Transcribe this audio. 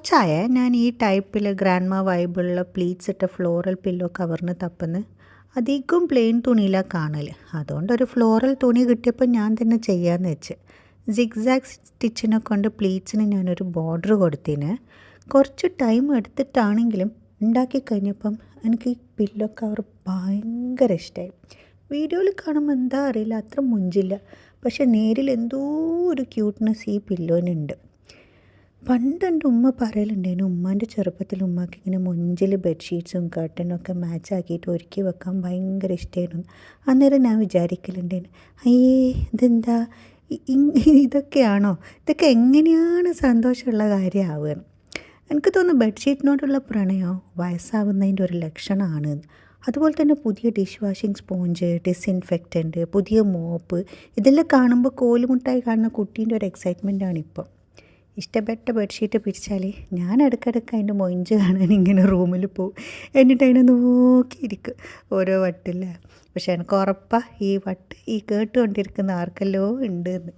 കുറച്ചായ ഞാൻ ഈ ടൈപ്പിൽ ഗ്രാൻഡ്മ വൈബിളുള്ള പ്ലീറ്റ്സ് ഇട്ട ഫ്ലോറൽ പില്ലോ കവറിന് തപ്പുന്നത്. അധികം പ്ലെയിൻ തുണിയിലാണ് കാണൽ. അതുകൊണ്ടൊരു ഫ്ലോറൽ തുണി കിട്ടിയപ്പോൾ ഞാൻ തന്നെ ചെയ്യാമെന്ന് വെച്ച്. സിഗ്സാഗ് സ്റ്റിച്ചിനെ കൊണ്ട് പ്ലീറ്റ്സിന് ഞാനൊരു ബോർഡർ കൊടുത്തിന്. കുറച്ച് ടൈം എടുത്തിട്ടാണെങ്കിലും ഉണ്ടാക്കി കഴിഞ്ഞപ്പം എനിക്ക് ഈ പില്ലോ കവർ ഭയങ്കര ഇഷ്ടമായി. വീഡിയോയിൽ കാണുമ്പോൾ എന്താ അറിയില്ല, അത്ര മുഞ്ചില്ല. പക്ഷെ നേരിൽ എന്തോ ഒരു ക്യൂട്ട്നെസ് ഈ പില്ലോനുണ്ട്. പണ്ട് എൻ്റെ ഉമ്മ പറയലുണ്ടായിരുന്നു, ഉമ്മാൻ്റെ ചെറുപ്പത്തിൽ ഉമ്മക്ക് ഇങ്ങനെ മുഞ്ചിൽ ബെഡ്ഷീറ്റ്സും കർട്ടനും ഒക്കെ മാച്ചാക്കിയിട്ട് ഒരുക്കി വെക്കാൻ ഭയങ്കര ഇഷ്ടമായിരുന്നു. അന്നേരം ഞാൻ വിചാരിക്കലുണ്ടായിരുന്നു, അയ്യേ ഇതെന്താ ഇതൊക്കെയാണോ, ഇതൊക്കെ എങ്ങനെയാണ് സന്തോഷമുള്ള കാര്യമാവുക. എനിക്ക് തോന്നുന്നു ബെഡ്ഷീറ്റിനോടുള്ള പ്രണയം വയസ്സാവുന്നതിൻ്റെ ഒരു ലക്ഷണമാണ്. അതുപോലെ തന്നെ പുതിയ ഡിഷ് വാഷിംഗ് സ്പോഞ്ച്, ഡിസിൻഫെക്റ്റൻറ്റ്, പുതിയ മോപ്പ്, ഇതെല്ലാം കാണുമ്പോൾ കോലുമുട്ടായി കാണുന്ന കുട്ടീൻ്റെ ഒരു എക്സൈറ്റ്മെൻറ്റാണ് ഇപ്പം. ഇഷ്ടപ്പെട്ട ബെഡ്ഷീറ്റ് പിരിച്ചാൽ ഞാൻ ഇടയ്ക്കിടയ്ക്ക് അതിൻ്റെ മൊഞ്ച് കാണാൻ ഇങ്ങനെ റൂമിൽ പോവും. എന്നിട്ട് അതിനെ നോക്കിയിരിക്കും ഓരോ വട്ടില്ല. പക്ഷെ എനിക്ക് ഉറപ്പാണ് ഈ വട്ട് ഈ കേട്ടുകൊണ്ടിരിക്കുന്ന ആർക്കെല്ലോ ഉണ്ട് എന്ന്.